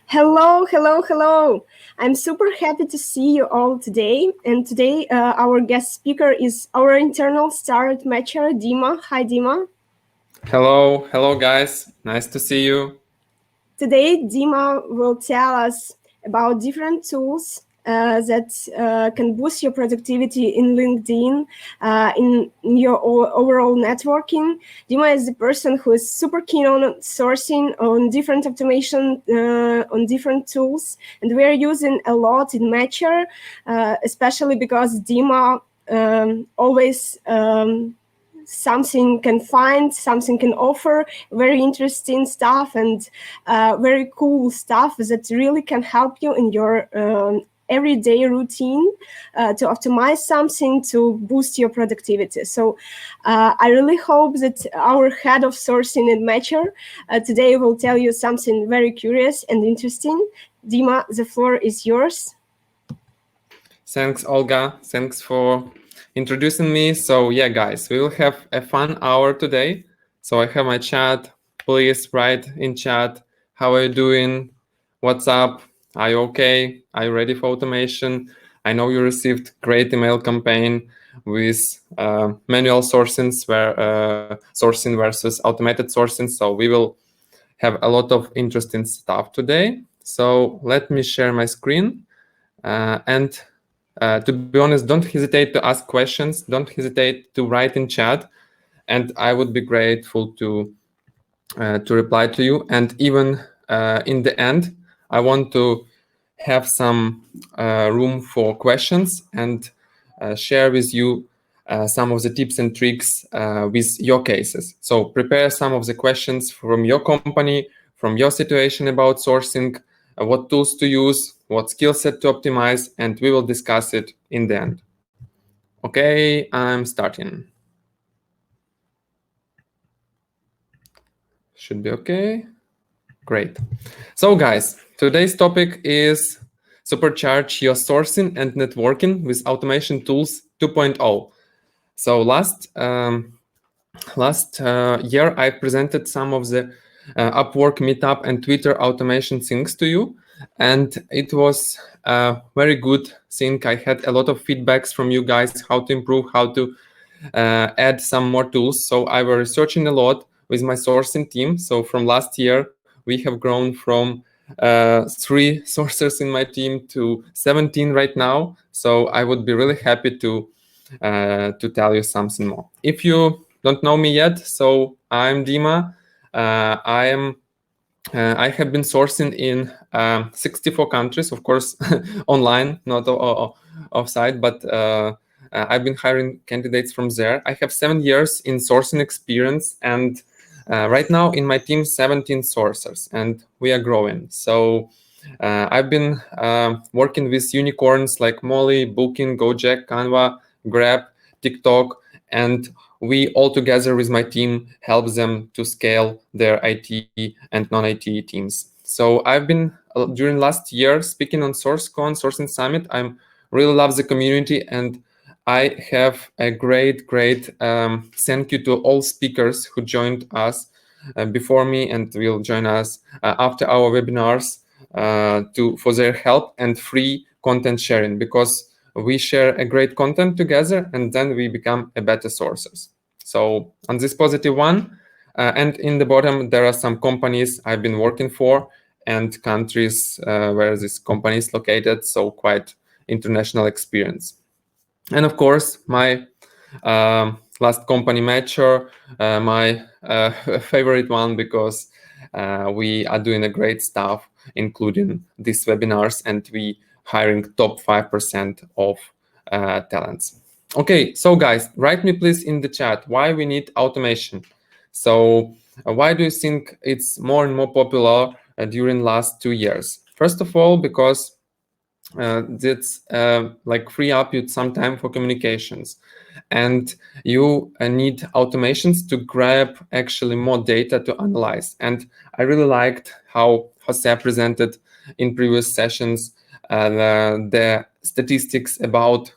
Hello, hello, hello. I'm super happy to see you all today. And today, our guest speaker is our internal star matcher, Dima. Hi, Dima. Hello guys. Nice to see you. Today, Dima will tell us about different tools that can boost your productivity in LinkedIn, in your overall networking. Dima is the person who is super keen on sourcing, on different automation, on different tools, and we are using a lot in Matcher, especially because Dima always something can find, something can offer very interesting stuff and very cool stuff that really can help you in your everyday routine to optimize something to boost your productivity. So I really hope that our head of sourcing and Matcher today will tell you something very curious and interesting. Dima, the floor is yours. Thanks, Olga. Thanks for introducing me. So yeah, guys, we will have a fun hour today. So I have my chat. Please write in chat. How are you doing? What's up? Are you okay? Are you ready for automation? I know you received great email campaign with manual sourcing versus automated sourcing. So we will have a lot of interesting stuff today. So let me share my screen and to be honest, don't hesitate to ask questions. Don't hesitate to write in chat, and I would be grateful to reply to you. And even in the end, I want to have some room for questions and share with you some of the tips and tricks with your cases. So prepare some of the questions from your company, from your situation about sourcing, what tools to use, what skill set to optimize, and we will discuss it in the end. Okay, I'm starting. Should be okay. Great. So guys, today's topic is supercharge your sourcing and networking with automation tools 2.0. So last year, I presented some of the Upwork meetup and Twitter automation things to you, and it was a very good thing. I had a lot of feedbacks from you guys how to improve, how to add some more tools. So I was researching a lot with my sourcing team. So from last year, we have grown from 3 sourcers in my team to 17 right now. So I would be really happy to tell you something more. If you don't know me yet, so I'm Dima. I have been sourcing in 64 countries, of course, online, not offsite, but I've been hiring candidates from there. I have 7 years in sourcing experience, and right now in my team, 17 sourcers, and we are growing. So I've been working with unicorns like Molly, Booking, Gojek, Canva, Grab, TikTok, and we all together with my team help them to scale their IT and non-IT teams. So I've been during last year speaking on SourceCon, Sourcing Summit. I really love the community, and I have a great thank you to all speakers who joined us before me and will join us after our webinars for their help and free content sharing, because we share a great content together and then we become a better sources. So on this positive one, and in the bottom, there are some companies I've been working for and countries where this company is located. So quite international experience. And of course, my last company, Matcher, my favorite one, because we are doing a great stuff, including these webinars, and we hiring top 5% of talents. Okay, so guys, write me please in the chat why we need automation. So why do you think it's more and more popular during last 2 years? First of all, because that's like free up you some time for communications, and you need automations to grab actually more data to analyze. And I really liked how Jose presented in previous sessions the statistics about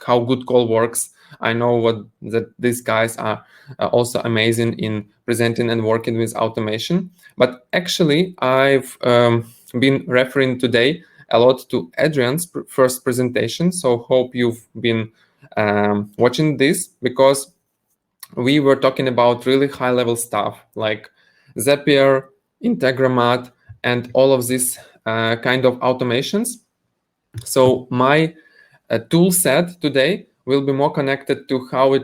how good call works I know that these guys are also amazing in presenting and working with automation. But actually, I've been referring today a lot to Adrian's first presentation. So hope you've been watching this, because we were talking about really high-level stuff like Zapier, Integromat, and all of these kind of automations. So my tool set today will be more connected to how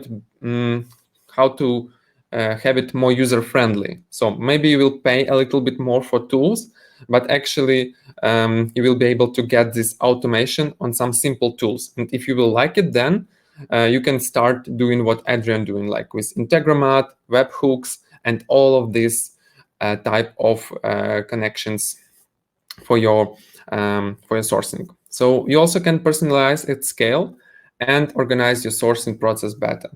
to have it more user-friendly. So maybe you will pay a little bit more for tools, but actually you will be able to get this automation on some simple tools. And if you will like it, then you can start doing what Adrian doing, like with Integromat, webhooks, and all of these type of connections for your sourcing. So you also can personalize at scale and organize your sourcing process better.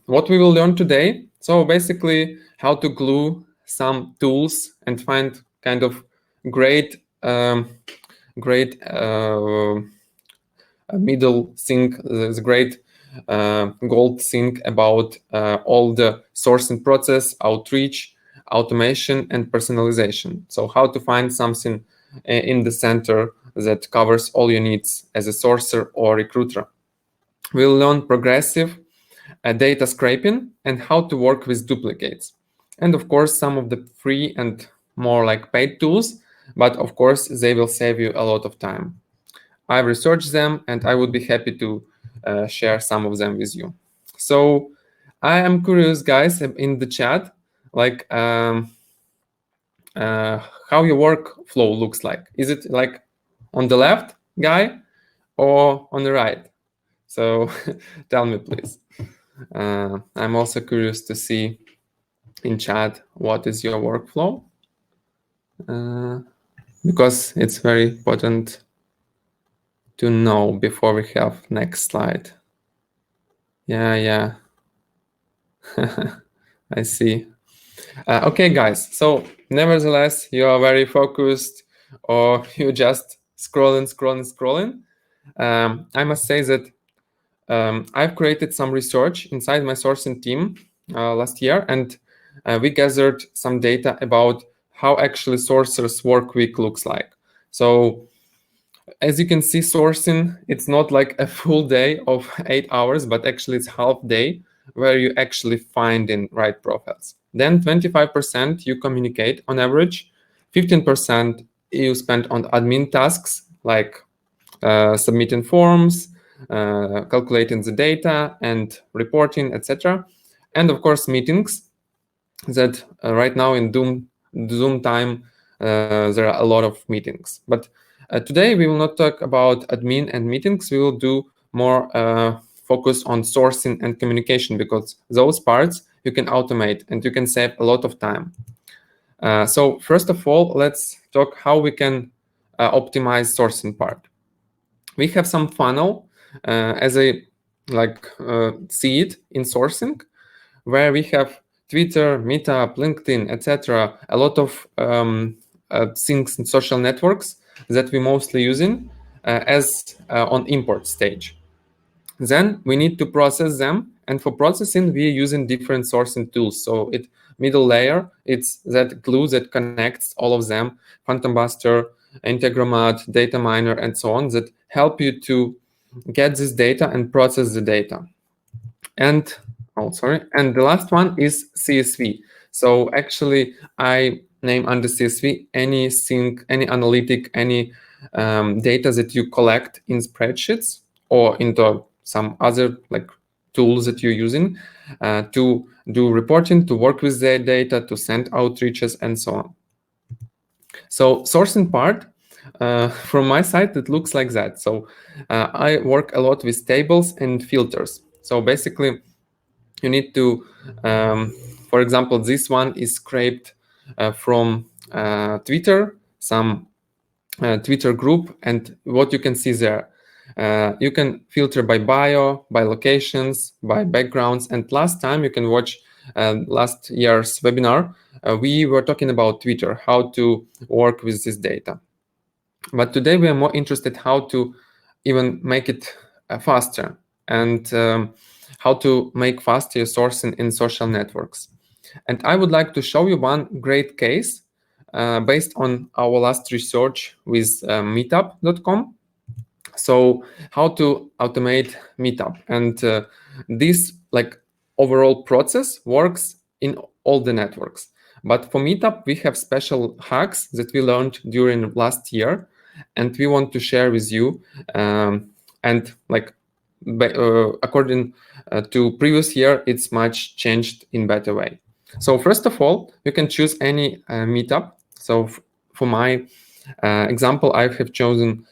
What we will learn today, so basically how to glue some tools and find kind of great middle thing, the great gold thing about all the sourcing process, outreach, automation, and personalization. So how to find something in the center that covers all your needs as a sourcer or recruiter. We'll learn progressive data scraping and how to work with duplicates. And of course, some of the free and more like paid tools, but of course, they will save you a lot of time. I've researched them and I would be happy to share some of them with you. So I am curious, guys, in the chat, like how your workflow looks like. Is it like on the left, guy, or on the right? So tell me, please. I'm also curious to see in chat what is your workflow, because it's very important to know before we have next slide. Yeah. I see. Okay, guys. So nevertheless, you are very focused, or you just scrolling. I must say that I've created some research inside my sourcing team last year, and we gathered some data about how actually sourcers' work week looks like. So as you can see, sourcing, it's not like a full day of 8 hours, but actually it's half day where you actually find in right profiles. Then 25% you communicate on average, 15% you spend on admin tasks like submitting forms, calculating the data and reporting, etc. And of course, meetings that right now in Zoom time, there are a lot of meetings. But today we will not talk about admin and meetings. We will do more focus on sourcing and communication, because those parts you can automate and you can save a lot of time. So first of all, let's talk how we can optimize sourcing part. We have some funnel as I see it in sourcing, where we have Twitter, Meetup, LinkedIn, etc. A lot of things in social networks that we mostly using as on import stage. Then we need to process them, and for processing we're using different sourcing tools. So it middle layer, it's that glue that connects all of them, Phantom Buster, Integromat, Data Miner, and so on, that help you to get this data and process the data. And and the last one is CSV. So actually I name under CSV anything, any analytic, any data that you collect in spreadsheets or into some other like tools that you're using to do reporting, to work with the data, to send outreaches, and so on. So sourcing part, from my side, it looks like that. So I work a lot with tables and filters. So basically, you need to, for example, this one is scraped from Twitter, some Twitter group, and what you can see there. You can filter by bio, by locations, by backgrounds, and last time you can watch last year's webinar, we were talking about Twitter, how to work with this data. But today we are more interested how to even make it faster. and how to make faster sourcing in social networks. And I would like to show you one great case based on our last research with meetup.com. So how to automate Meetup, and this like overall process works in all the networks. But for Meetup, we have special hacks that we learned during last year, and we want to share with you. And like according to previous year, it's much changed in better way. So first of all, you can choose any Meetup. So for my example, I have chosen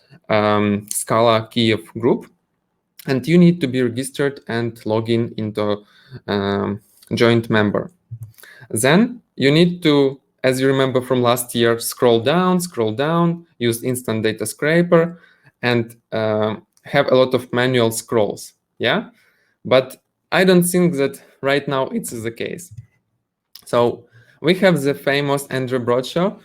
Scala Kiev group, and you need to be registered and log in into joint member. Then you need to, as you remember from last year, scroll down, use instant data scraper, and have a lot of manual scrolls. Yeah, but I don't think that right now it's the case. So we have the famous Andrew Bradshaw,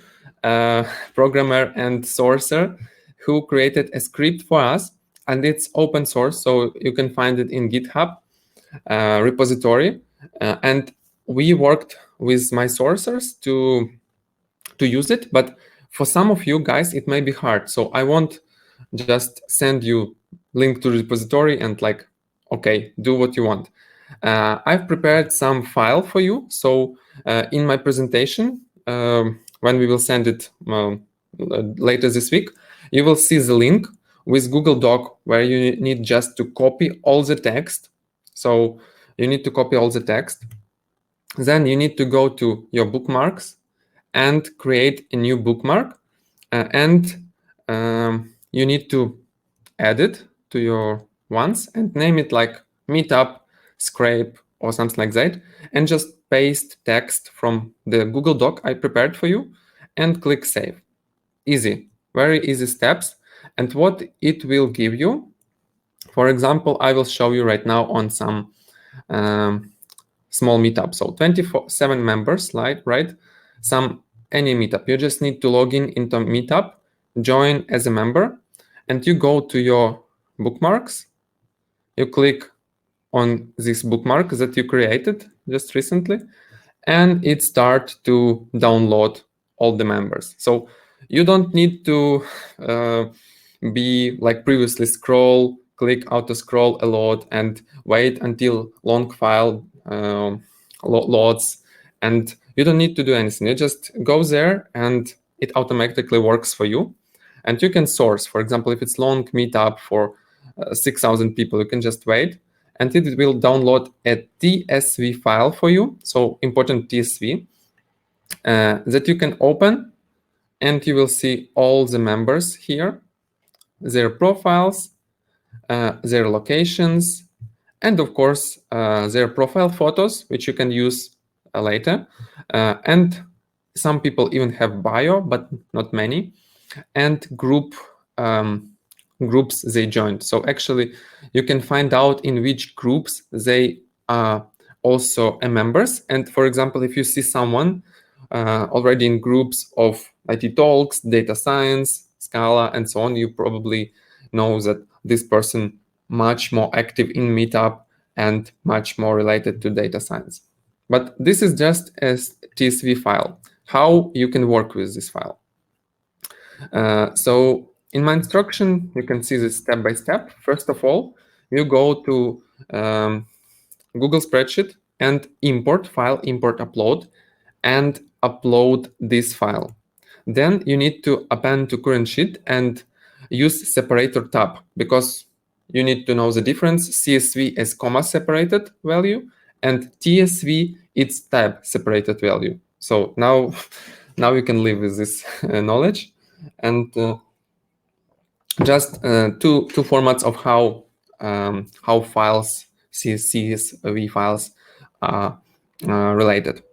programmer and sourcer, who created a script for us, and it's open source, so you can find it in GitHub repository. And we worked with my sourcers to use it, but for some of you guys, it may be hard. So I won't just send you link to the repository and like, okay, do what you want. I've prepared some file for you. So in my presentation, when we will send it later this week, you will see the link with Google Doc where you need just to copy all the text. So you need to copy all the text. Then you need to go to your bookmarks and create a new bookmark. And you need to add it to your ones and name it like Meetup, Scrape, or something like that, and just paste text from the Google Doc I prepared for you and click Save. Easy, very easy steps. And what it will give you, for example, I will show you right now on some small meetup. So 27 members, right? Any meetup. You just need to log in into Meetup, join as a member, and you go to your bookmarks. You click on this bookmark that you created just recently, and it starts to download all the members. So you don't need to be like previously click auto scroll a lot and wait until long file loads, and you don't need to do anything. You just go there and it automatically works for you. And you can source, for example, if it's long meetup for 6,000 people, you can just wait and it will download a TSV file for you. So important TSV that you can open, and you will see all the members here, their profiles, their locations, and of course, their profile photos, which you can use later. And some people even have bio, but not many, and groups they joined. So actually, you can find out in which groups they are also members. And for example, if you see someone already in groups of IT Talks, data science, Scala, and so on, you probably know that this person much more active in Meetup and much more related to data science. But this is just a TSV file. How you can work with this file? So in my instruction, you can see this step by step. First of all, you go to Google Spreadsheet and import file, import upload, and upload this file. Then you need to append to current sheet and use separator tab, because you need to know the difference. CSV is comma separated value, and TSV it's tab separated value. So now you can live with this knowledge. And just two formats of how files, CSV files, are related.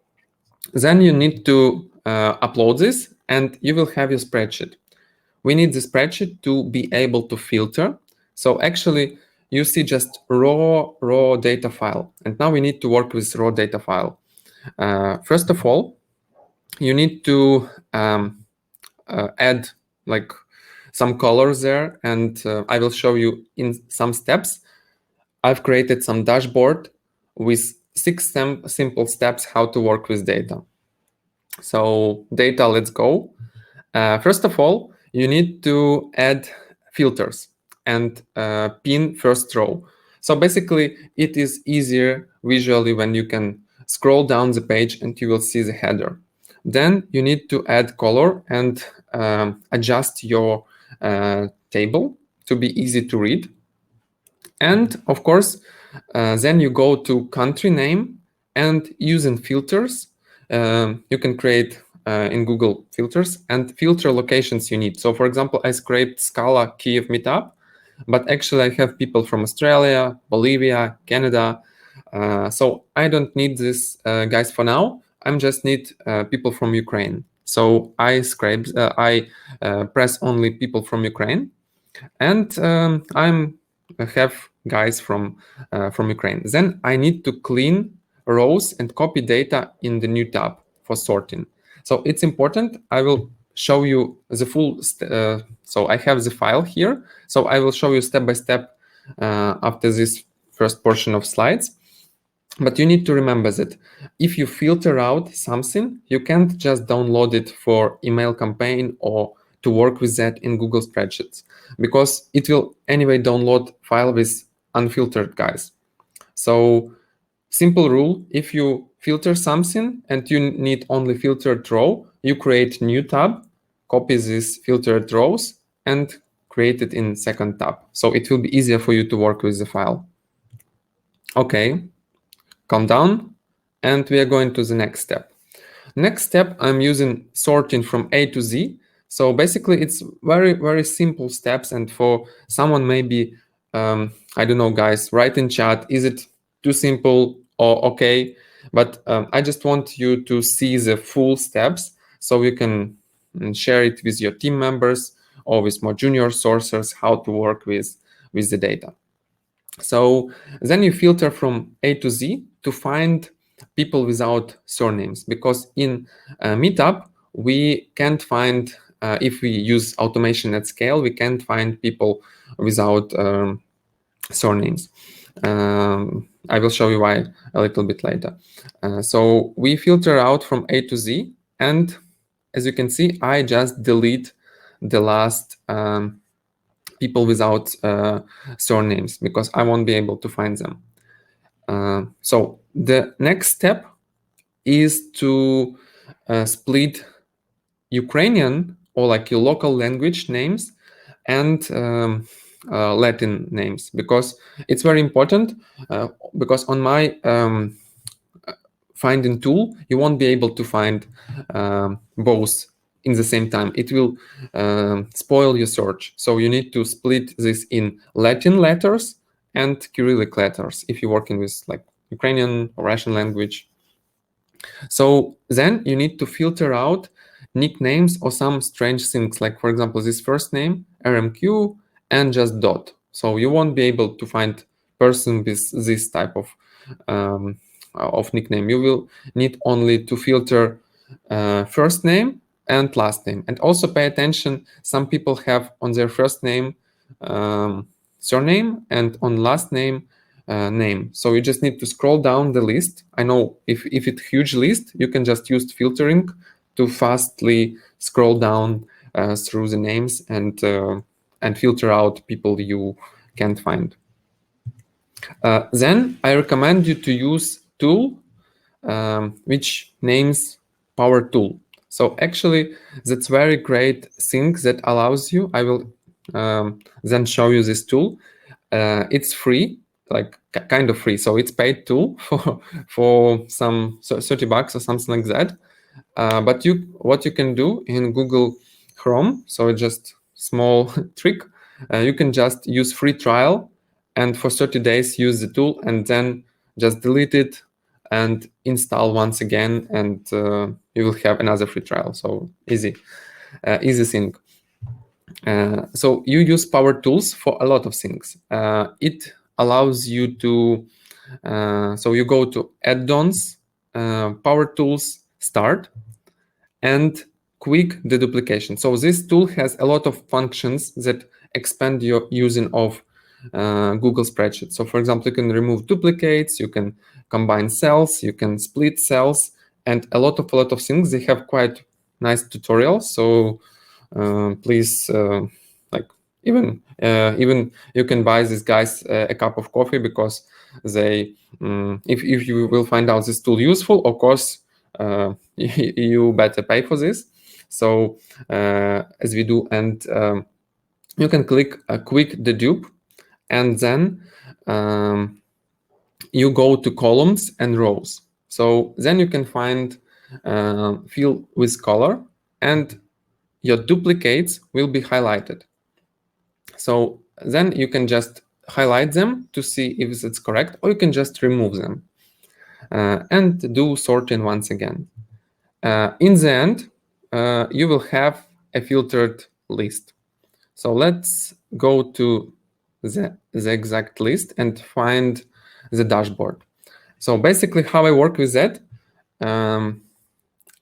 Then you need to upload this, and you will have your spreadsheet. We need the spreadsheet to be able to filter. So actually, you see just raw data file, and now we need to work with raw data file. First of all, you need to add like some colors there, and I will show you in some steps. I've created some dashboard with 6 simple steps how to work with data. So data, let's go. First of all, you need to add filters and pin first row. So basically, it is easier visually when you can scroll down the page and you will see the header. Then you need to add color and adjust your table to be easy to read. And of course, then you go to country name and using filters. You can create in Google filters and filter locations you need. So for example, I scraped Scala Kiev meetup, but actually I have people from Australia, Bolivia, Canada. So I don't need this guys for now. I just need people from Ukraine. So I press only people from Ukraine, and I have guys from Ukraine. Then I need to clean rows and copy data in the new tab for sorting. So it's important. I will show you the full. So I have the file here. So I will show you step by step after this first portion of slides. But you need to remember that if you filter out something, you can't just download it for email campaign or to work with that in Google Spreadsheets, because it will anyway download file with unfiltered guys. So simple rule, if you filter something and you need only filtered row, you create new tab, copy these filtered rows and create it in second tab. So it will be easier for you to work with the file. Okay. Calm down, and we are going to the next step. Next step, I'm using sorting from A to Z. So basically, it's very, very simple steps. And for someone maybe, I don't know, guys, write in chat, is it too simple or okay? But I just want you to see the full steps so you can share it with your team members or with more junior sourcers, how to work with the data. So then you filter from A to Z to find people without surnames, because in Meetup, we can't find, if we use automation at scale, we can't find people without surnames. I will show you why a little bit later. So we filter out from A to Z, and as you can see, I just delete the last people without surnames because I won't be able to find them. So the next step is to split Ukrainian or like your local language names and Latin names, because it's very important, because on my finding tool, you won't be able to find both in the same time. It will spoil your search. So you need to split this in Latin letters and Cyrillic letters if you're working with like Ukrainian or Russian language. So then you need to filter out nicknames or some strange things, like for example, this first name, RMQ, and just dot. So you won't be able to find person with this type of nickname. You will need only to filter first name and last name. And also pay attention, some people have on their first name surname and on last name name. So you just need to scroll down the list. I know if it's huge list, you can just use filtering to fastly scroll down through the names and filter out people you can't find. Then I recommend you to use tool which names Power Tool. So actually, that's very great thing that allows you. I will then show you this tool. It's free, like kind of free. So it's paid tool for some $30 or something like that. But what you can do in Google Chrome, so just small trick, you can just use free trial and for 30 days use the tool and then just delete it and install once again, and you will have another free trial. So easy thing. So you use Power Tools for a lot of things. It allows you to, so you go to add-ons, Power Tools, Start, and quick deduplication. So this tool has a lot of functions that expand your using of Google spreadsheet. So for example, you can remove duplicates, you can combine cells, you can split cells, and a lot of things. They have quite nice tutorials. So please, like even you can buy these guys a cup of coffee, because they, if you will find out this tool useful, of course, you better pay for this. So as we do, and you can click a quick dedupe, and then you go to columns and rows. So then you can find fill with color, and your duplicates will be highlighted. So then you can just highlight them to see if it's correct, or you can just remove them and do sorting once again. In the end, you will have a filtered list. So let's go to the exact list and find the dashboard. So basically how I work with that,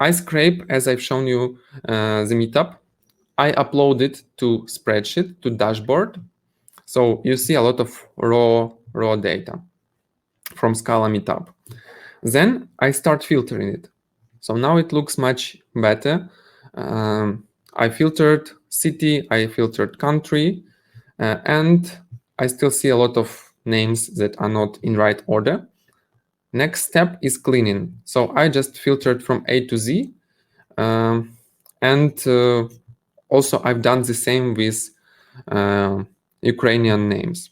I scrape, as I've shown you, the meetup. I upload it to spreadsheet, to dashboard. So you see a lot of raw data from Scala meetup. Then I start filtering it. So now it looks much better. I filtered city, I filtered country, and I still see a lot of names that are not in right order. Next step is cleaning. So I just filtered from A to Z. And also I've done the same with Ukrainian names.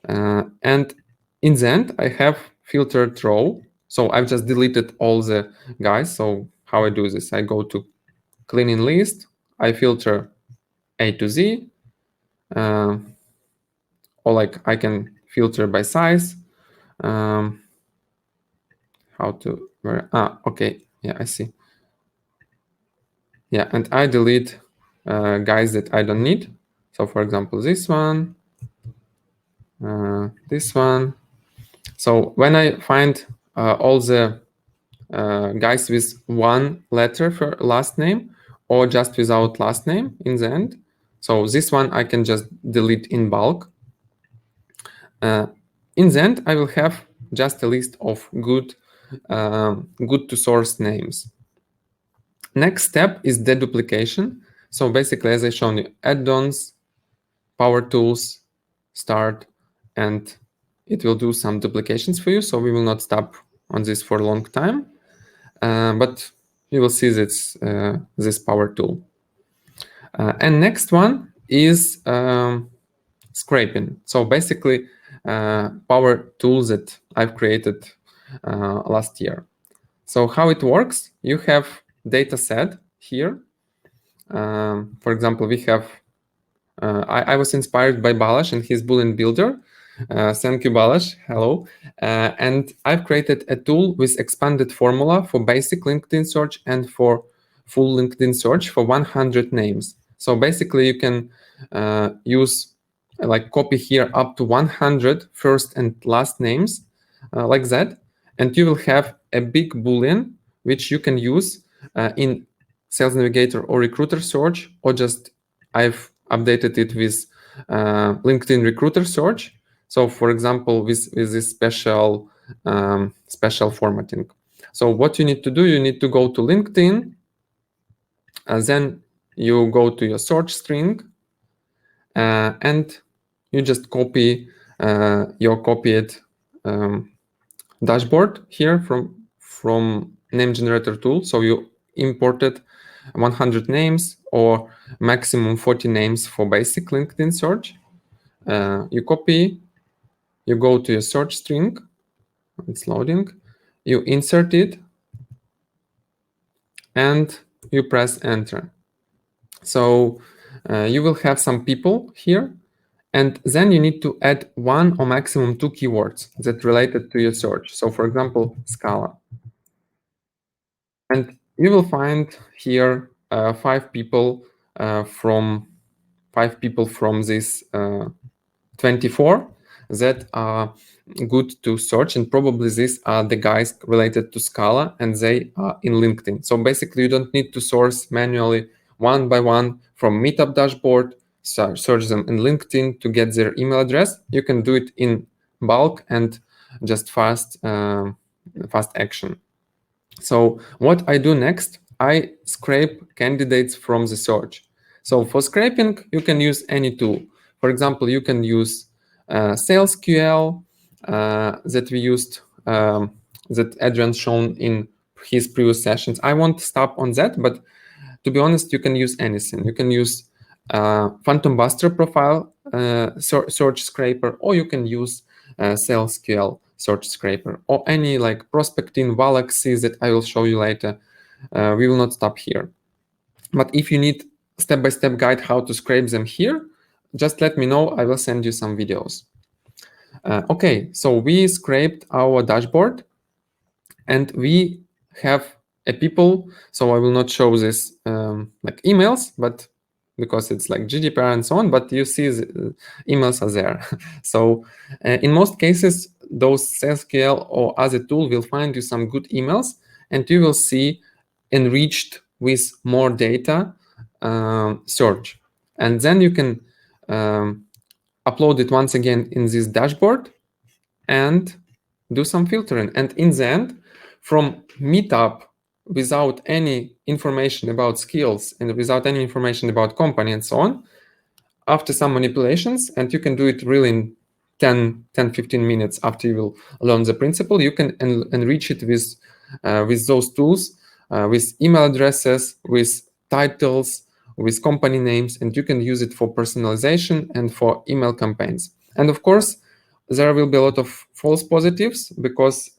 And in the end, I have filtered row. So I've just deleted all the guys. So how I do this, I go to cleaning list, I filter A to Z, or like I can filter by size. How to, okay, yeah, I see. Yeah, and I delete guys that I don't need. So for example, this one, this one. So when I find all the guys with one letter for last name, or just without last name in the end, so this one I can just delete in bulk. In the end, I will have just a list of good to source names. Next step is deduplication. So basically, as I shown you, add-ons, power tools, start, and it will do some duplications for you. So we will not stop on this for a long time, but you will see this power tool. And next one is scraping. So basically, power tools that I've created last year. So how it works, you have data set here. For example, we have, I was inspired by Balázs and his Boolean builder. Thank you, Balázs. Hello. And I've created a tool with expanded formula for basic LinkedIn search and for full LinkedIn search for 100 names. So basically, you can use, like, copy here up to 100 first and last names, like that. And you will have a big Boolean, which you can use in Sales Navigator or Recruiter search, or just I've updated it with LinkedIn Recruiter search. So for example, with this special formatting. So what you need to do, you need to go to LinkedIn, and then you go to your search string, and you just copy your copied dashboard here from name generator tool. So you imported 100 names or maximum 40 names for basic LinkedIn search. You copy, you go to your search string, it's loading, you insert it, and you press enter. So you will have some people here, and then you need to add one or maximum two keywords that related to your search. So for example, Scala. And you will find here five people from this 24 that are good to search, and probably these are the guys related to Scala, and they are in LinkedIn. So basically, you don't need to source manually one by one from Meetup dashboard, search them in LinkedIn to get their email address. You can do it in bulk and just fast action. So what I do next, I scrape candidates from the search. So for scraping, you can use any tool. For example, you can use SalesQL that we used, that Adrian shown in his previous sessions. I won't stop on that, but to be honest, you can use anything. You can use Phantom Buster profile search scraper, or you can use SalesQL search scraper, or any like prospecting Valaxy that I will show you later. We will not stop here. But if you need step-by-step guide how to scrape them here, just let me know. I will send you some videos. Okay, so we scraped our dashboard, and we have a people. So I will not show this like emails, but because it's like GDPR and so on, but you see the emails are there. So in most cases, those SalesQL or other tool will find you some good emails, and you will see enriched with more data search. And then you can upload it once again in this dashboard and do some filtering. And in the end, from Meetup, without any information about skills and without any information about company and so on, after some manipulations, and you can do it really in 10-15 minutes after you will learn the principle, you can enrich it with those tools, with email addresses, with titles, with company names, and you can use it for personalization and for email campaigns. And of course, there will be a lot of false positives, because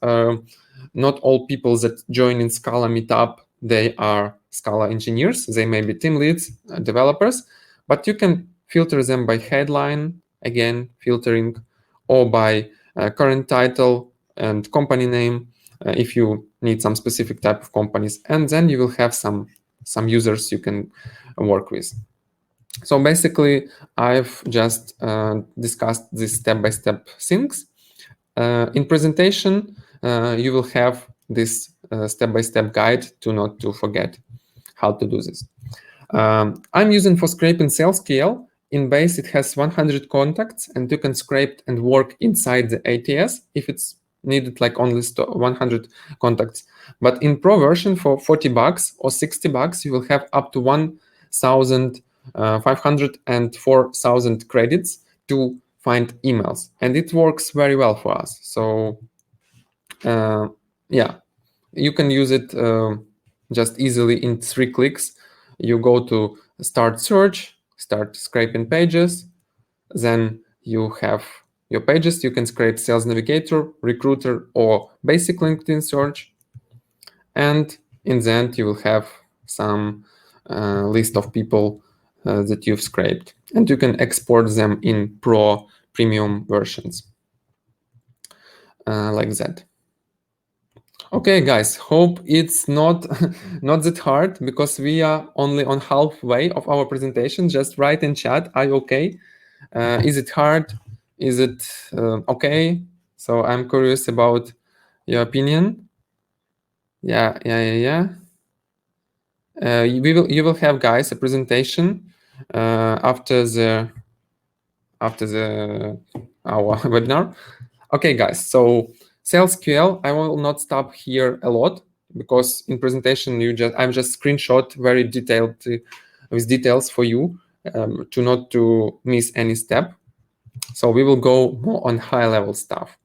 not all people that join in Scala Meetup, they are Scala engineers. They may be team leads, developers, but you can filter them by headline, again, filtering, or by current title and company name, if you need some specific type of companies. And then you will have some users you can work with. So basically, I've just discussed these step-by-step things. In presentation, you will have this step-by-step guide to not to forget how to do this. I'm using for scraping SalesQL. In base, it has 100 contacts, and you can scrape and work inside the ATS if it's needed, like only 100 contacts. But in pro version, for $40 or $60, you will have up to 1,500 and 4,000 credits to find emails, and it works very well for us. So yeah, you can use it just easily in 3 clicks. You go to start search, start scraping pages, then you have your pages. You can scrape Sales Navigator, Recruiter, or basic LinkedIn search, and in the end you will have some list of people that you've scraped, and you can export them in Pro premium versions like that. Okay, guys, hope it's not that hard, because we are only on halfway of our presentation. Just write in chat, are you okay? Is it hard? Is it okay? So I'm curious about your opinion. Yeah. You will have, guys, a presentation after our webinar. Okay, guys. So SalesQL, I will not stop here a lot, because in presentation I'm just screenshot very detailed with details for you to not to miss any step. So we will go more on high level stuff.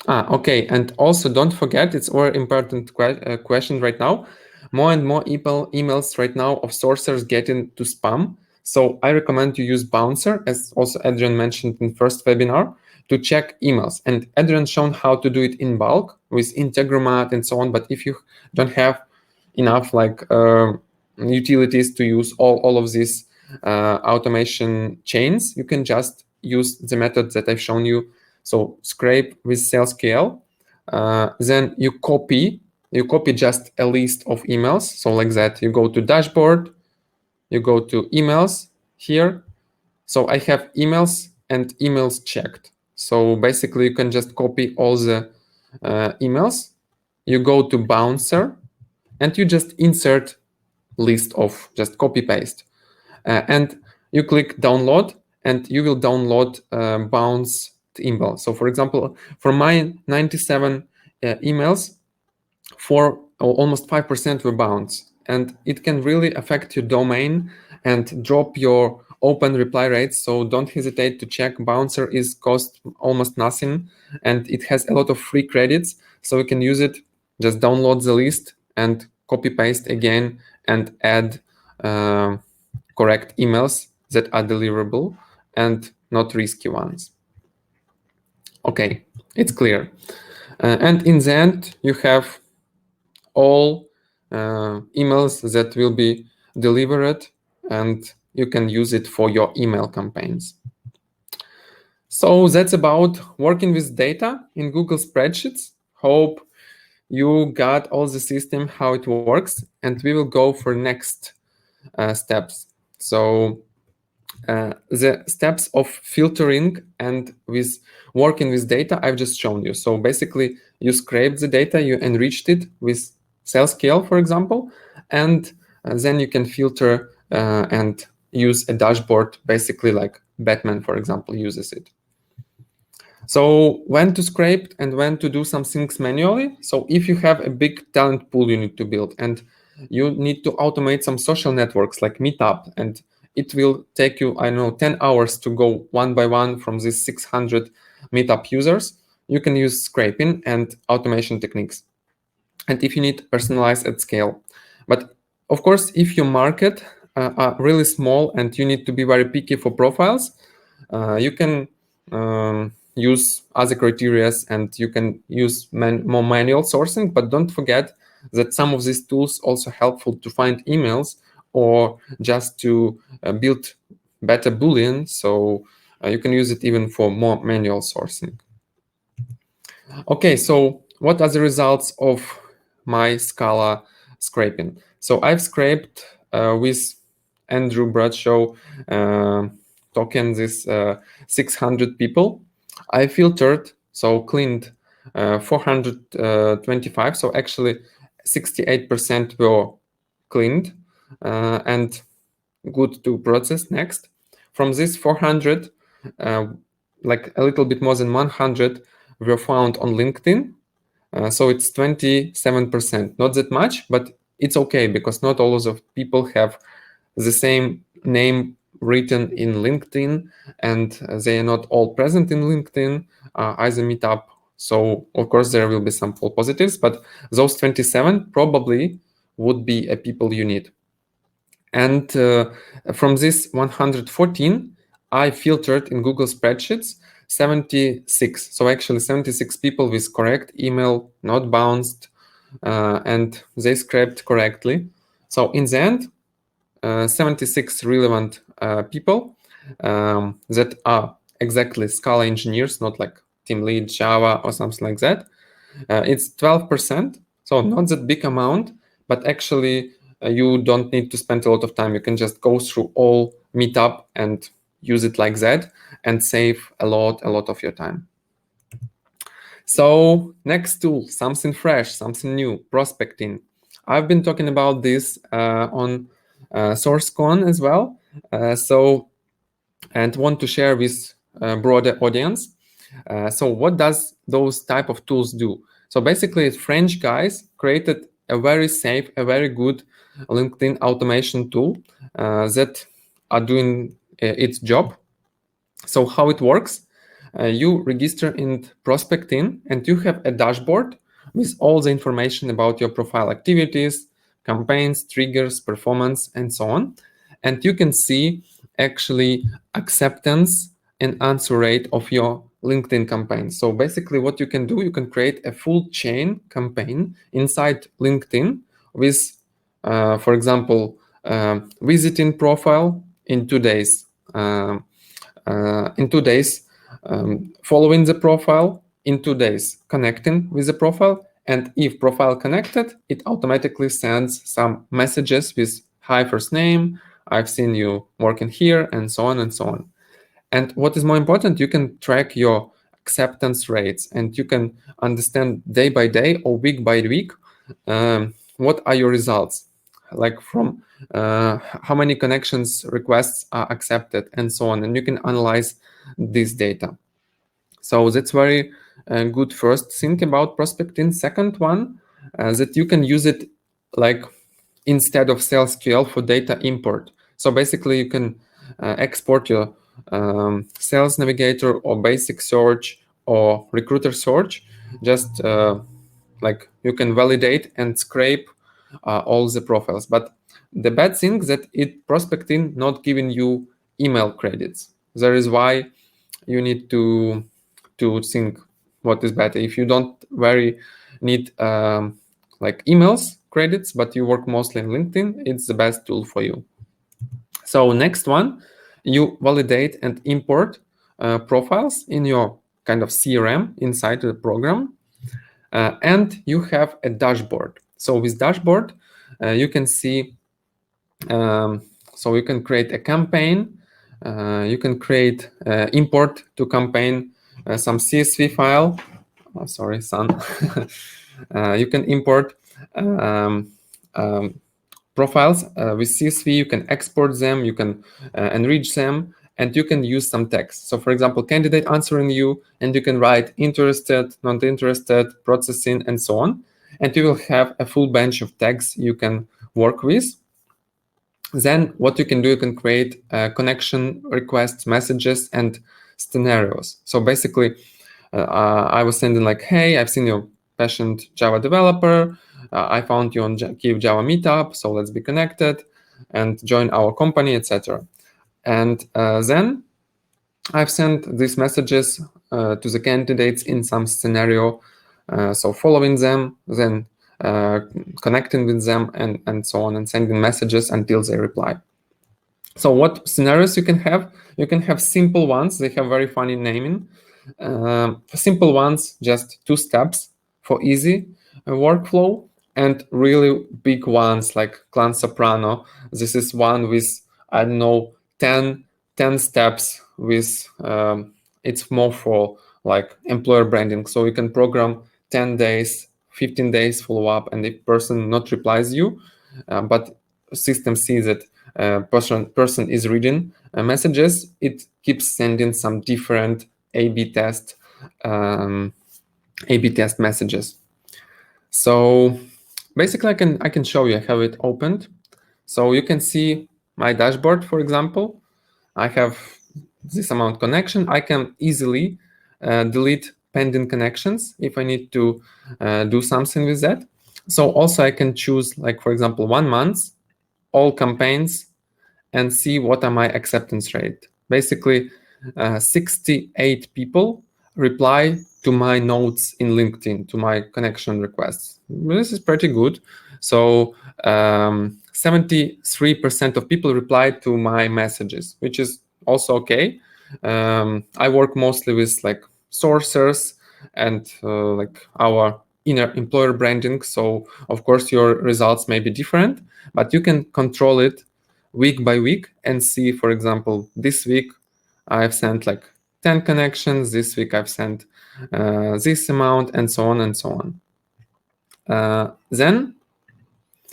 Okay, and also don't forget, it's a very important question right now. More and more emails right now of sourcers get into spam. So I recommend you use Bouncer, as also Adrian mentioned in first webinar, to check emails. And Adrian shown how to do it in bulk with Integromat and so on. But if you don't have enough like utilities to use all of these automation chains, you can just use the method that I've shown you. So scrape with SalesQL, then you copy just a list of emails. So like that, you go to dashboard, you go to emails here. So I have emails and emails checked. So basically you can just copy all the emails. You go to Bouncer and you just insert list of, just copy paste. and you click download, and you will download bounced email. So for example, for my 97 emails, almost 5% were bounced, and it can really affect your domain and drop your open reply rates. So don't hesitate to check. Bouncer is cost almost nothing, and it has a lot of free credits, so you can use it. Just download the list and copy paste again and add correct emails that are deliverable and not risky ones. Okay, it's clear. And in the end, you have all emails that will be delivered, and you can use it for your email campaigns. So that's about working with data in Google Spreadsheets. Hope you got all the system, how it works, and we will go for next steps. So the steps of filtering and with working with data I've just shown you. So basically you scraped the data, you enriched it with cell scale, for example, and then you can filter and use a dashboard, basically like Batman, for example, uses it. So when to scrape and when to do some things manually. So if you have a big talent pool you need to build, and you need to automate some social networks like Meetup, and it will take you, I know, 10 hours to go one by one from these 600 Meetup users, you can use scraping and automation techniques. And if you need personalized at scale. But of course, if your market are really small and you need to be very picky for profiles, you can use other criteria, and you can use more manual sourcing. But don't forget that some of these tools also helpful to find emails or just to build better Boolean. So you can use it even for more manual sourcing. Okay, so what are the results of my Scala scraping? So I've scraped with Andrew Bradshaw token this 600 people. I filtered, so cleaned 425. So actually 68% were cleaned and good to process next. From this 400, like a little bit more than 100 were found on LinkedIn. So it's 27%, not that much, but it's okay because not all of the people have the same name written in LinkedIn, and they are not all present in LinkedIn as a meetup. So of course there will be some false positives, but those 27 probably would be a people you need. And from this 114, I filtered in Google Spreadsheets 76. So actually 76 people with correct email, not bounced, and they scraped correctly. So in the end, 76 relevant people that are exactly Scala engineers, not like team lead, Java, or something like that. It's 12%, so not that big amount, but actually you don't need to spend a lot of time. You can just go through all Meetup and use it like that and save a lot of your time. So next tool, something fresh, something new, prospecting. I've been talking about this on SourceCon as well. And want to share with a broader audience. So what does those type of tools do? So basically, French guys created a very safe, a very good LinkedIn automation tool that are doing its job. So how it works? You register in prospecting, and you have a dashboard with all the information about your profile activities, campaigns, triggers, performance, and so on. And you can see actually acceptance and answer rate of your LinkedIn campaign. So basically what you can do, you can create a full chain campaign inside LinkedIn with, for example, visiting profile in 2 days, following the profile in 2 days, connecting with the profile. And if profile connected, it automatically sends some messages with hi, first name, I've seen you working here, and so on and so on. And what is more important, you can track your acceptance rates, and you can understand day by day or week by week what are your results. like from how many connections requests are accepted and so on, and you can analyze this data. So that's very good first thing about prospecting. Second one, that you can use it like instead of SalesQL for data import. So basically you can export your sales navigator or basic search or recruiter search. Just like you can validate and scrape all the profiles. But the bad thing that it prospecting not giving you email credits. That is why you need to think what is better. If you don't very need like emails credits, but you work mostly in LinkedIn, it's the best tool for you. So next one, you validate and import profiles in your kind of CRM inside the program, and you have a dashboard. So with dashboard, you can see, so you can create a campaign, you can create import to campaign some CSV file. Oh, sorry, son. You can import profiles with CSV. You can export them, you can enrich them, and you can use some text. So for example, candidate answering you, and you can write interested, not interested, processing, and so on. And you will have a full bunch of tags you can work with. Then what you can do, you can create connection requests, messages, and scenarios. So basically, I was sending like, hey, I've seen you're passionate Java developer. I found you on Kyiv Java meetup, so let's be connected and join our company, etc. And then I've sent these messages to the candidates in some scenario. So following them, then connecting with them, and so on, and sending messages until they reply. So what scenarios you can have? You can have simple ones. They have very funny naming. Simple ones, just 2 steps for easy workflow, and really big ones like Clan Soprano. This is one with, I don't know, 10 steps with, it's more for like employer branding. So you can program 10 days, 15 days follow-up, and if person not replies you, but system sees that person is reading messages, it keeps sending some different A/B test messages. So basically, I can show you. I have it opened, so you can see my dashboard. For example, I have this amount connection. I can easily delete pending connections if I need to do something with that. So also I can choose, like for example, 1 month, all campaigns, and see what are my acceptance rate. Basically, 68 people reply to my notes in LinkedIn, to my connection requests. This is pretty good. So 73% of people replied to my messages, which is also okay. I work mostly with like sourcers and like our inner employer branding. So of course your results may be different, but you can control it week by week and see, for example, this week I've sent like 10 connections, this week I've sent this amount, and so on and so on. Then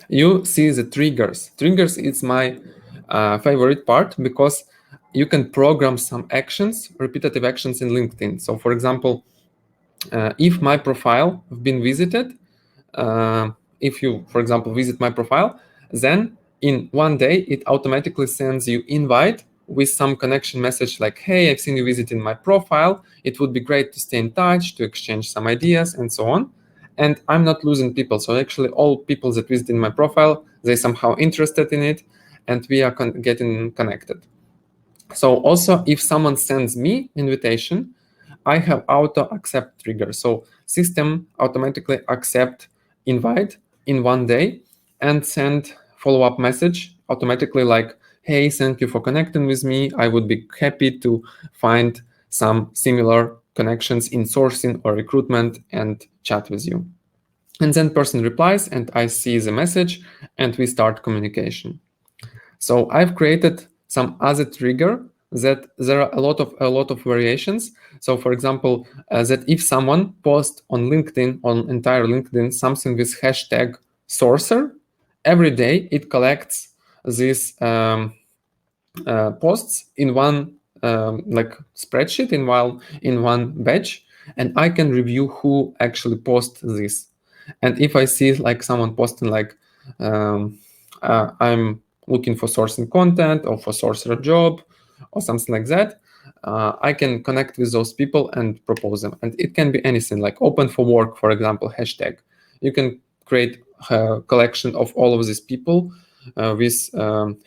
you see the triggers. Triggers is my favorite part, because you can program some actions, repetitive actions in LinkedIn. So for example, if my profile have been visited, if you, for example, visit my profile, then in 1 day, it automatically sends you invite with some connection message like, hey, I've seen you visiting my profile. It would be great to stay in touch, to exchange some ideas, and so on. And I'm not losing people. So actually all people that visited my profile, they somehow interested in it, and we are getting connected. So also, if someone sends me invitation, I have auto accept trigger. So system automatically accept invite in 1 day and send follow-up message automatically like, hey, thank you for connecting with me. I would be happy to find some similar connections in sourcing or recruitment and chat with you. And then person replies, and I see the message, and we start communication. So I've created some other trigger that there are a lot of variations. So for example, that if someone posts on LinkedIn, on entire LinkedIn, something with hashtag sourcer, every day it collects these posts in one like spreadsheet, in one batch, and I can review who actually posts this. And if I see like someone posting like I'm looking for sourcing content or for sourcer job or something like that, I can connect with those people and propose them. And it can be anything, like open for work, for example, hashtag. You can create a collection of all of these people with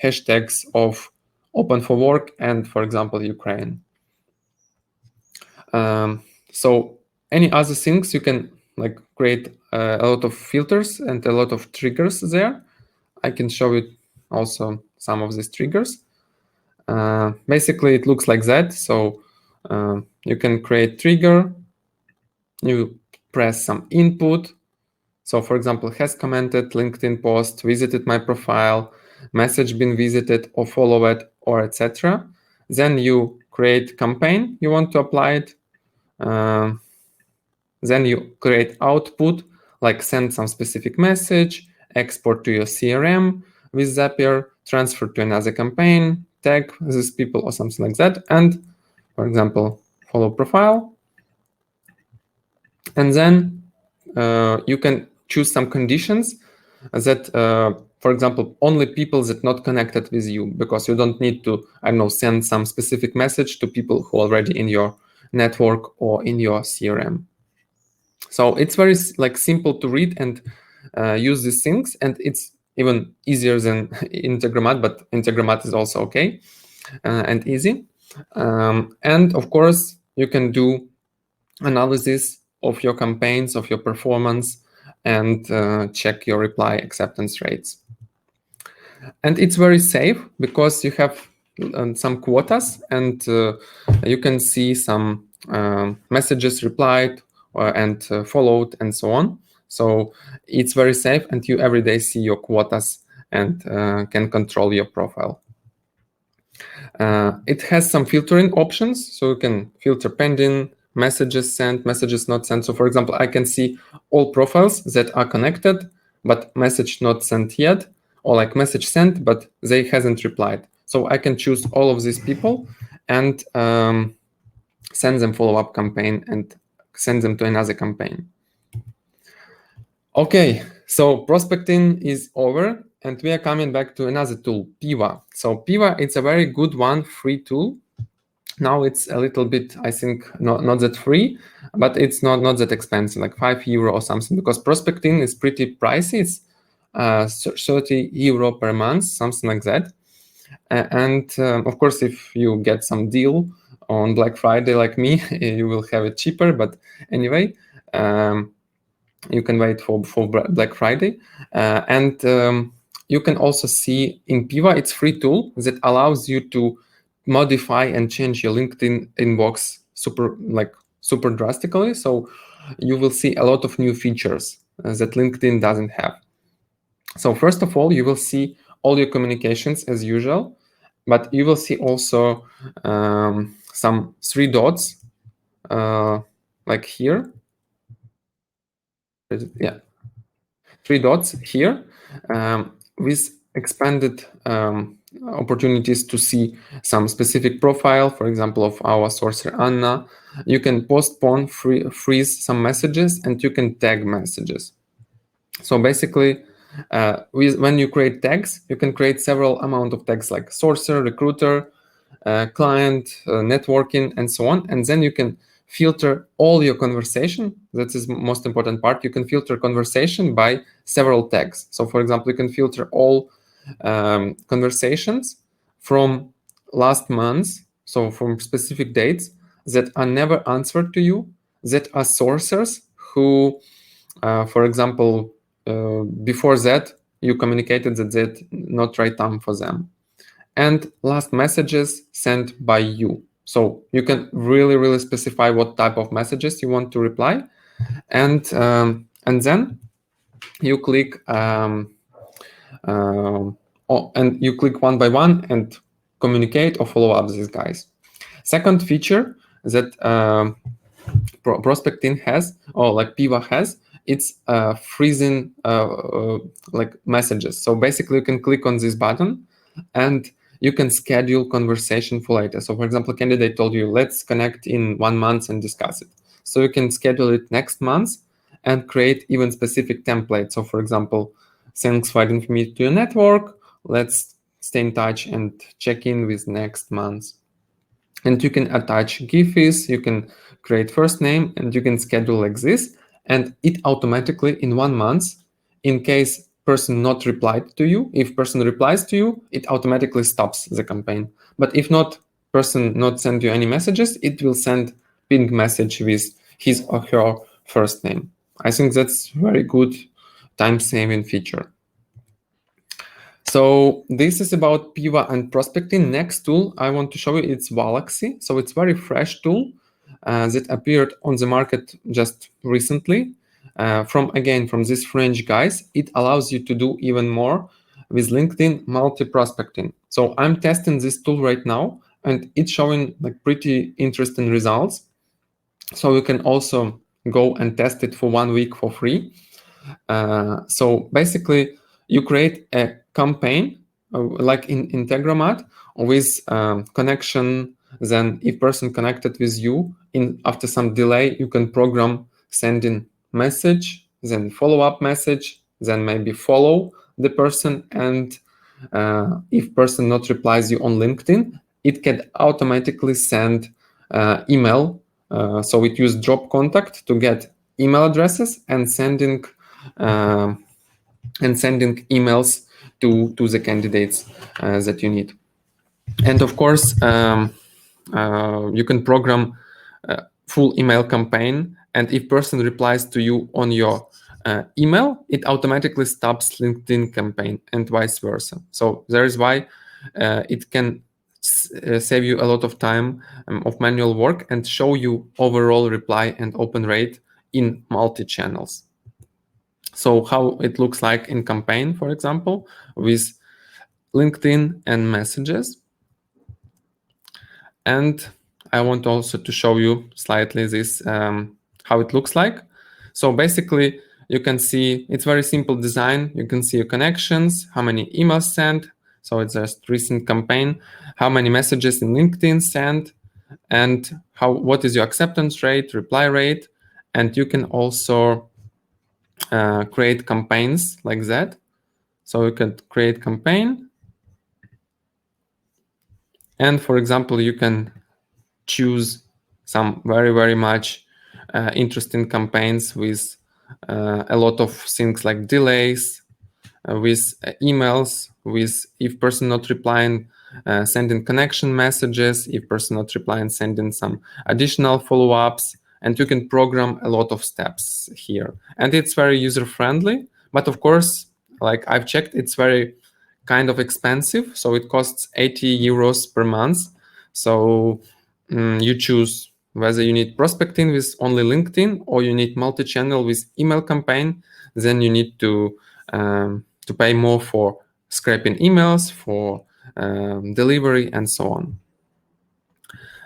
hashtags of open for work and, for example, Ukraine. So any other things, you can like create a lot of filters and a lot of triggers there. I can show you also some of these triggers. Basically, it looks like that. So you can create trigger, you press some input. So for example, has commented, LinkedIn post, visited my profile, message been visited or followed, or etc. Then you create campaign you want to apply it. Then you create output, like send some specific message, export to your CRM with Zapier, transfer to another campaign, tag these people or something like that, and for example, follow profile. And then you can choose some conditions that, for example, only people that not connected with you, because you don't need to, I don't know, send some specific message to people who are already in your network or in your CRM. So it's very like simple to read and use these things, and it's even easier than Integromat, but Integromat is also okay and easy. And of course, you can do analysis of your campaigns, of your performance, and check your reply acceptance rates. And it's very safe because you have some quotas, and you can see some messages replied and followed and so on. So it's very safe, and you every day see your quotas and can control your profile. It has some filtering options, so you can filter pending, messages sent, messages not sent. So for example, I can see all profiles that are connected, but message not sent yet, or like message sent, but they hasn't replied. So I can choose all of these people and send them follow-up campaign and send them to another campaign. Okay, so prospecting is over, and we are coming back to another tool, Piva. So Piva, it's a very good one, free tool. Now it's a little bit, I think, not that free, but it's not that expensive, like €5 or something, because prospecting is pretty pricey. It's 30 euro per month, something like that. And of course, if you get some deal on Black Friday like me, you will have it cheaper. But anyway, you can wait for Black Friday. And you can also see in Piva, it's free tool that allows you to modify and change your LinkedIn inbox super drastically. So you will see a lot of new features that LinkedIn doesn't have. So first of all, you will see all your communications as usual, but you will see also some 3 dots like here. Yeah, 3 dots here with expanded opportunities to see some specific profile, for example, of our sourcer Anna. You can postpone, freeze some messages, and you can tag messages. So basically, when you create tags, you can create several amount of tags like sourcer, recruiter, client, networking, and so on. And then you can filter all your conversation. That is the most important part. You can filter conversation by several tags. So for example, you can filter all conversations from last month, so from specific dates that are never answered to you, that are sourcers who, for example, before that, you communicated that not right time for them. And last messages sent by you. So you can really specify what type of messages you want to reply, and then you click and you click one by one and communicate or follow up these guys. Second feature that prospecting has, or like Piva has, it's freezing like messages. So basically you can click on this button and you can schedule conversation for later. So for example, candidate told you, let's connect in 1 month and discuss it. So you can schedule it next month and create even specific templates. So for example, thanks for adding me to your network. Let's stay in touch and check in with next month. And you can attach GIFs, you can create first name, and you can schedule like this. And it automatically in 1 month, in case person not replied to you, if person replies to you, it automatically stops the campaign. But if not, person not send you any messages, it will send ping message with his or her first name. I think that's very good time-saving feature. So this is about Piva and prospecting. Next tool I want to show you, it's Valaxy. So it's very fresh tool that appeared on the market just recently. From these French guys, it allows you to do even more with LinkedIn multi-prospecting. So I'm testing this tool right now, and it's showing like pretty interesting results. So you can also go and test it for 1 week for free. So basically, you create a campaign like in Integromat with connection. Then if person connected with you, after some delay, you can program sending message, then follow-up message, then maybe follow the person. And if person not replies you on LinkedIn, it can automatically send email. So it use drop contact to get email addresses and sending emails to the candidates that you need. And of course, you can program full email campaign. And if person replies to you on your email, it automatically stops LinkedIn campaign and vice versa. So there is why it can save you a lot of time of manual work and show you overall reply and open rate in multi-channels. So how it looks like in campaign, for example, with LinkedIn and messages. And I want also to show you slightly this, how it looks like. So basically, you can see it's very simple design. You can see your connections, how many emails sent. So it's just recent campaign, how many messages in LinkedIn sent, and what is your acceptance rate, reply rate. And you can also create campaigns like that. So you can create campaign. And for example, you can choose some very, very much interesting campaigns with a lot of things like delays, with emails, with if person not replying, sending connection messages, if person not replying, sending some additional follow-ups. And you can program a lot of steps here. And it's very user-friendly. But of course, like I've checked, it's very kind of expensive. So it costs 80 euros per month. So you choose whether you need prospecting with only LinkedIn or you need multi-channel with email campaign. Then you need to pay more for scraping emails, for delivery, and so on.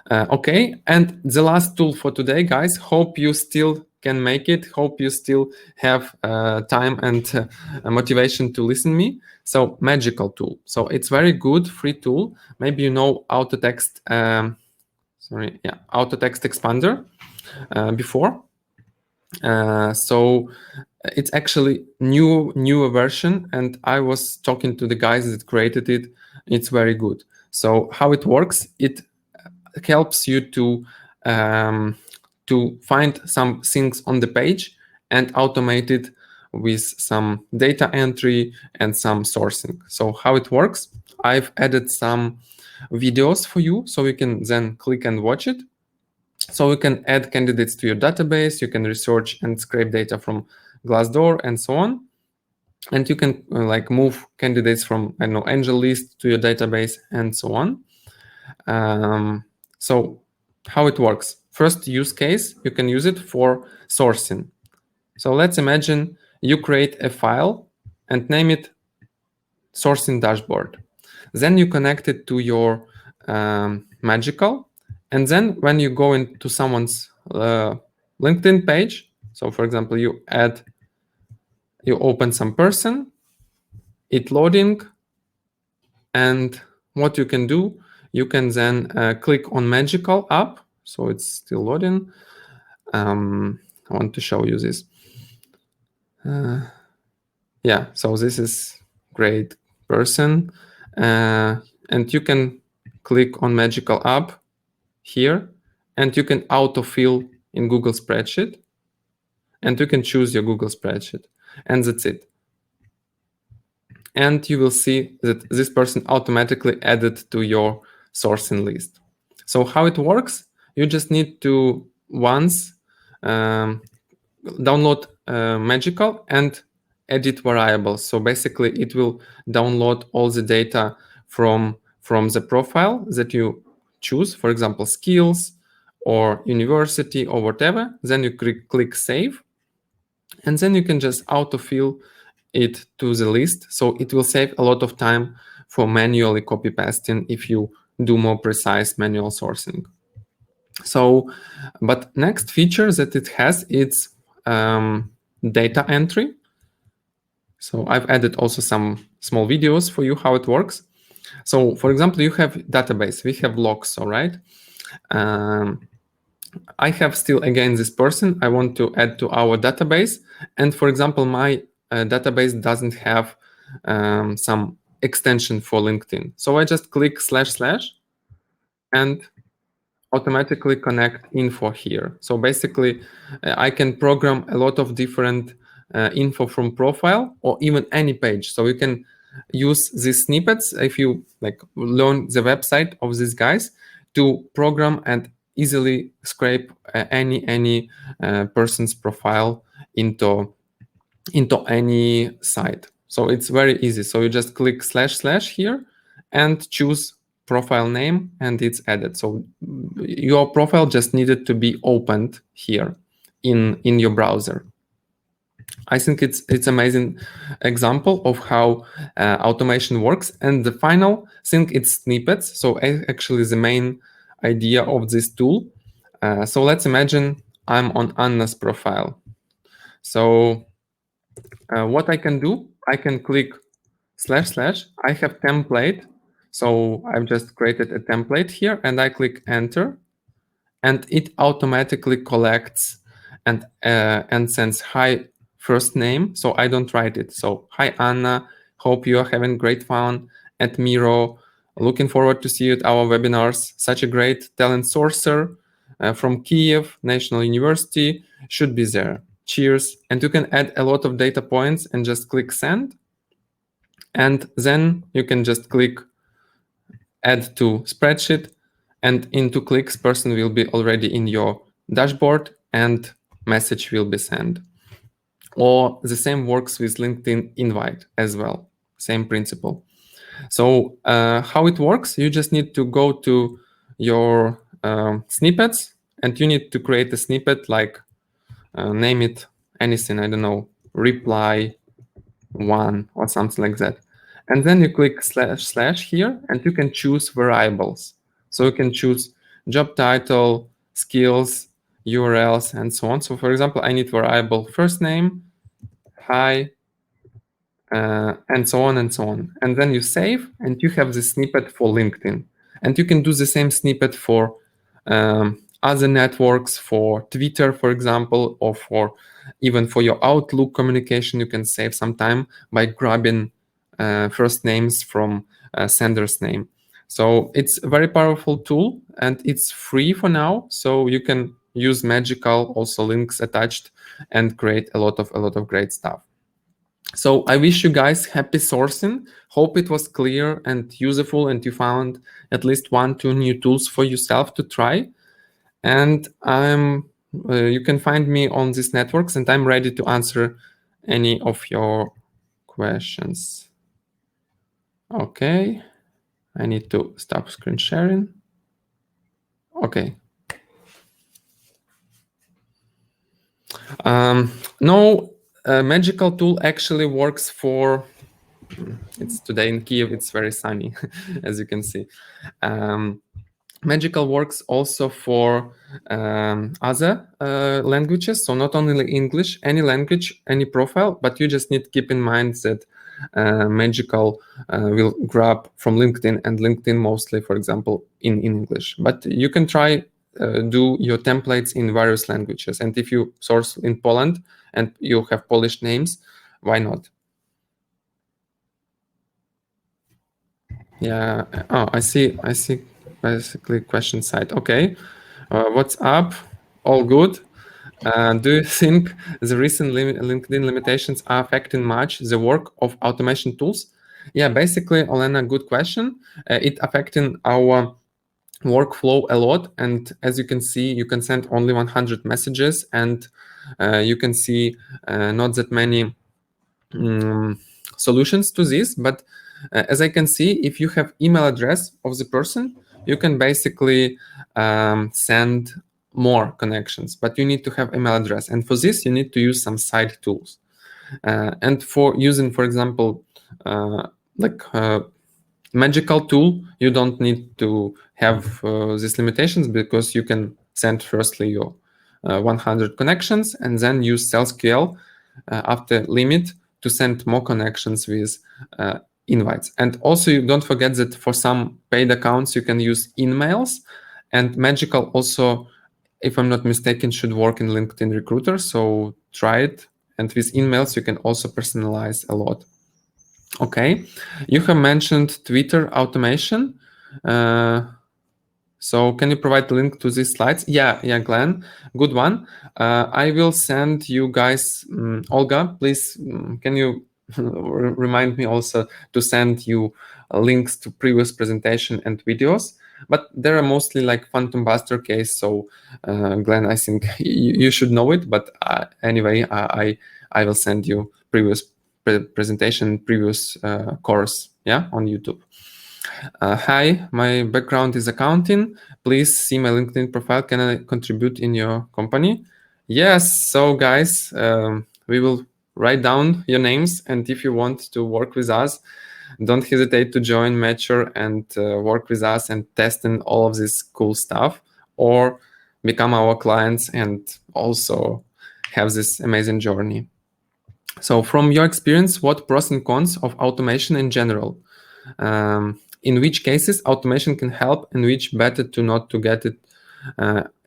Okay, and the last tool for today, guys. Hope you still can make it. Hope you still have time and motivation to listen to me. So magical tool. So it's very good free tool. Maybe you know auto text. Auto text expander before. So it's actually newer version, and I was talking to the guys that created it. It's very good. So how it works? It helps you to find some things on the page and automate it with some data entry and some sourcing. So how it works? I've added some videos for you, so you can then click and watch it. So you can add candidates to your database, you can research and scrape data from Glassdoor and so on. And you can like move candidates from, I don't know, angel list to your database and so on. So how it works? First use case, you can use it for sourcing. So let's imagine you create a file and name it sourcing dashboard. Then you connect it to your Magical. And then when you go into someone's LinkedIn page, So for example, you open some person, it loading, and what you can do, you can then click on magical app. So it's still loading. I want to show you this. Yeah, so this is great person. And you can click on magical app here, and you can autofill in Google Spreadsheet, and you can choose your Google Spreadsheet, and that's it. And you will see that this person automatically added to your sourcing list. So how it works, you just need to once download Magical and edit variables. So basically it will download all the data from the profile that you choose, for example, skills or university or whatever. Then you click save, and then you can just autofill it to the list. So it will save a lot of time for manually copy pasting if you do more precise manual sourcing. So, but next feature that it has, it's data entry. So I've added also some small videos for you how it works. So for example, you have database, we have logs, all right? I have still, again, this person I want to add to our database. And for example, my database doesn't have some extension for LinkedIn. So I just click / and automatically connect info here. So basically, I can program a lot of different info from profile or even any page. So you can use these snippets if you like learn the website of these guys to program and easily scrape any person's profile into any site. So it's very easy. So you just click / here and choose profile name, and it's added. So your profile just needed to be opened here in your browser. I think it's amazing example of how automation works. And the final thing, it's snippets. So actually the main idea of this tool. So let's imagine I'm on Anna's profile. So what I can do, I can click / I have template. So I've just created a template here, and I click enter, and it automatically collects and sends hi first name. So I don't write it. So hi Anna, hope you are having great fun at Miro. Looking forward to see you at our webinars. Such a great talent sourcer from Kiev National University, should be there. Cheers. And you can add a lot of data points and just click send. And then you can just click add to spreadsheet, and in 2 clicks, person will be already in your dashboard and message will be sent. Or the same works with LinkedIn invite as well, same principle. So how it works, you just need to go to your snippets, and you need to create a snippet, like name it anything, I don't know, reply 1 or something like that. And then you click / here, and you can choose variables. So you can choose job title, skills, URLs, and so on. So for example, I need variable first name, hi, and so on and so on. And then you save, and you have the snippet for LinkedIn. And you can do the same snippet for other networks, for Twitter, for example, or for even for your Outlook communication. You can save some time by grabbing first names from sender's name. So it's a very powerful tool, and it's free for now. So you can use Magical, also links attached, and create a lot of great stuff. So I wish you guys happy sourcing. Hope it was clear and useful, and you found at least 1-2 new tools for yourself to try. And you can find me on these networks, and I'm ready to answer any of your questions. Okay, I need to stop screen sharing. Okay. No, Magical tool actually works for, it's today in Kiev, it's very sunny, as you can see. Magical works also for other languages, so not only English, any language, any profile, but you just need to keep in mind that Magical will grab from LinkedIn, and LinkedIn mostly, for example, in English. But you can try do your templates in various languages, and if you source in Poland and you have Polish names, why not? Yeah. Oh, I see. Basically, question side. Okay. What's up? All good. Do you think the recent LinkedIn limitations are affecting much the work of automation tools? Yeah, basically, Olena, good question. It affecting our workflow a lot, and as you can see, you can send only 100 messages, and you can see not that many solutions to this. But as I can see, if you have email address of the person, you can basically send more connections, but you need to have email address, and for this you need to use some side tools. And for using, for example, like Magical tool, you don't need to have these limitations, because you can send firstly your 100 connections and then use SalesQL after limit to send more connections with invites. And also, you don't forget that for some paid accounts, you can use emails, and Magical also, if I'm not mistaken, should work in LinkedIn Recruiter. So try it. And with emails, you can also personalize a lot. Okay, you have mentioned Twitter automation. So can you provide the link to these slides? Yeah, Glenn, good one. I will send you guys, Olga, please, can you remind me also to send you links to previous presentation and videos? But there are mostly like Phantom Buster case. So Glenn, I think you should know it. But anyway, I will send you previous presentation, previous course, yeah, on YouTube. Hi, my background is accounting. Please see my LinkedIn profile. Can I contribute in your company? Yes. So guys, we will write down your names, and if you want to work with us, don't hesitate to join Mature and work with us and test in all of this cool stuff, or become our clients and also have this amazing journey. So from your experience, what pros and cons of automation in general? In which cases automation can help, and which better to not to get it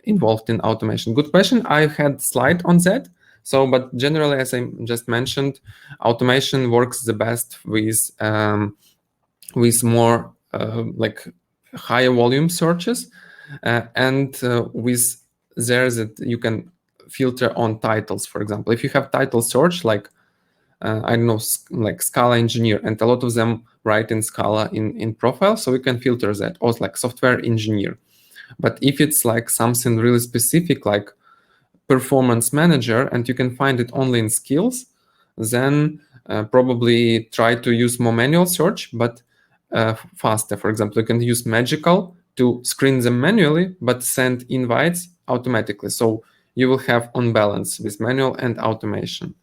involved in automation? Good question. I had slide on that. So, but generally, as I just mentioned, automation works the best with more like higher volume searches, and with there that you can filter on titles. For example, if you have title search like I don't know, like Scala engineer, and a lot of them write in Scala in profile, so we can filter that, or like software engineer. But if it's like something really specific, like performance manager, and you can find it only in skills, then probably try to use more manual search, but faster. For example, you can use Magical to screen them manually, but send invites automatically. So you will have on balance with manual and automation.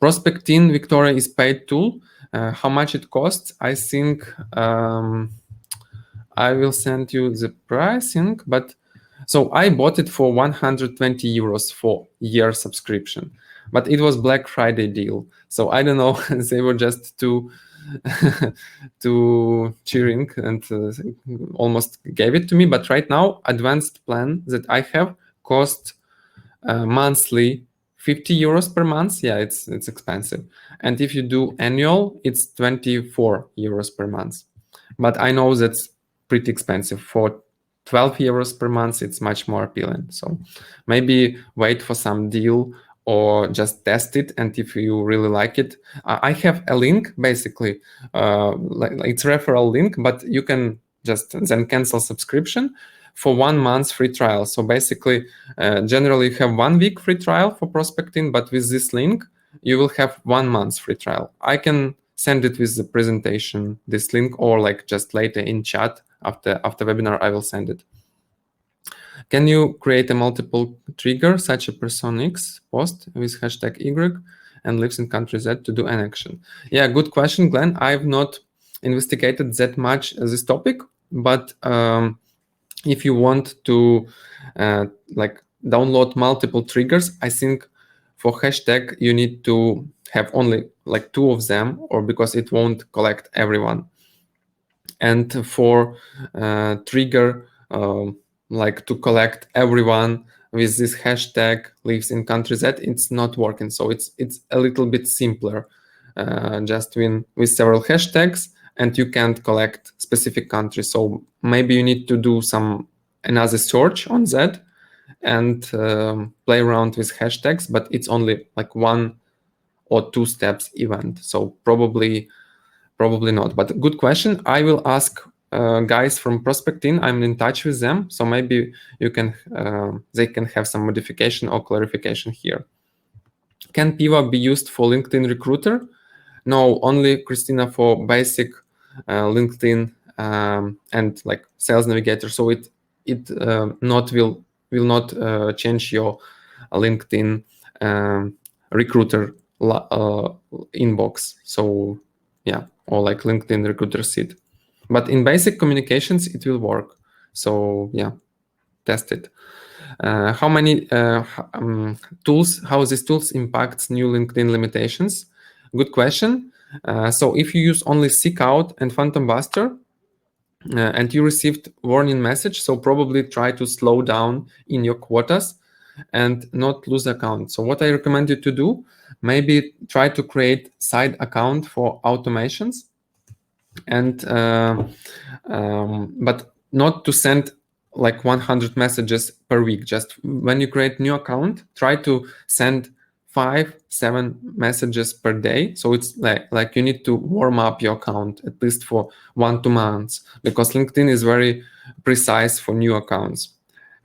Prospecting, Victoria, is paid tool. How much it costs? I think I will send you the pricing, but so I bought it for 120 euros for year subscription, but it was Black Friday deal. So I don't know, they were just too cheering and almost gave it to me. But right now, advanced plan that I have cost monthly 50 euros per month. Yeah, it's expensive. And if you do annual, it's 24 euros per month. But I know that's pretty expensive. For 12 euros per month, it's much more appealing. So maybe wait for some deal or just test it. And if you really like it, I have a link, basically, like it's referral link, but you can just then cancel subscription for 1 month free trial. So basically, generally you have 1 week free trial for prospecting, but with this link, you will have 1 month free trial. I can send it with the presentation, this link, or like just later in chat after webinar, I will send it. Can you create a multiple trigger, such a person X post with hashtag Y and lives in country Z to do an action? Yeah, good question, Glenn. I've not investigated that much this topic, but if you want to like download multiple triggers, I think for hashtag you need to have only like 2 of them, or because it won't collect everyone. And for trigger, like to collect everyone with this hashtag lives in country Z, it's not working. So it's a little bit simpler, just with several hashtags, and you can't collect specific countries. So maybe you need to do another search on Z and play around with hashtags, but it's only like 1 or 2 steps event. So probably not, but good question. I will ask guys from Prospecting. I'm in touch with them, so maybe they can have some modification or clarification here. Can Piva be used for LinkedIn Recruiter? No, only Christina for basic LinkedIn and like Sales Navigator. So it will not change your LinkedIn Recruiter inbox. So yeah, or like LinkedIn Recruiter seat. But in basic communications, it will work. So yeah, test it. How many tools? How these tools impacts new LinkedIn limitations? Good question. So if you use only Seek Out and Phantom Buster, and you received warning message, so probably try to slow down in your quotas and not lose account. So what I recommend you to do, maybe try to create side account for automations, and but not to send like 100 messages per week. Just when you create new account, try to send 5-7 messages per day. So it's like you need to warm up your account at least for 1-2 months, because LinkedIn is very precise for new accounts.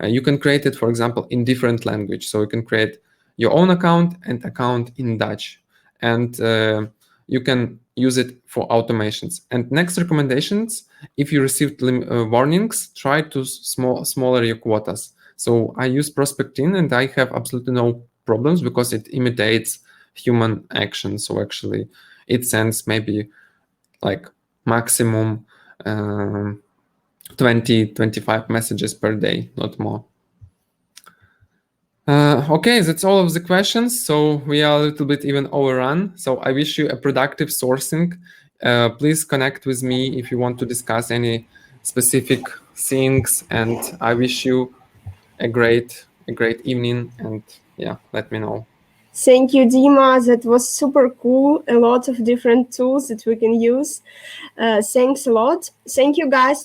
You can create it, for example, in different language. So you can create your own account and account in Dutch, and you can use it for automations. And next recommendations, if you received warnings, try to smaller your quotas. So I use Prospecting and I have absolutely no problems because it imitates human action. So actually it sends maybe like maximum 20-25 messages per day, not more. Okay, that's all of the questions. So we are a little bit even overrun. So I wish you a productive sourcing. Please connect with me if you want to discuss any specific things. And I wish you a great evening. And yeah, let me know. Thank you, Dima. That was super cool. A lot of different tools that we can use. Thanks a lot. Thank you guys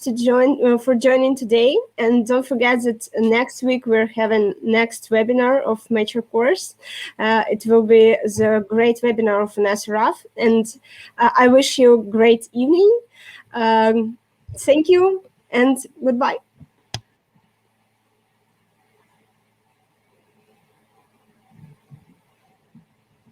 for joining today. And don't forget that next week we're having next webinar of Mature Course. It will be the great webinar of Vanessa Ruff. And I wish you a great evening. Thank you and goodbye.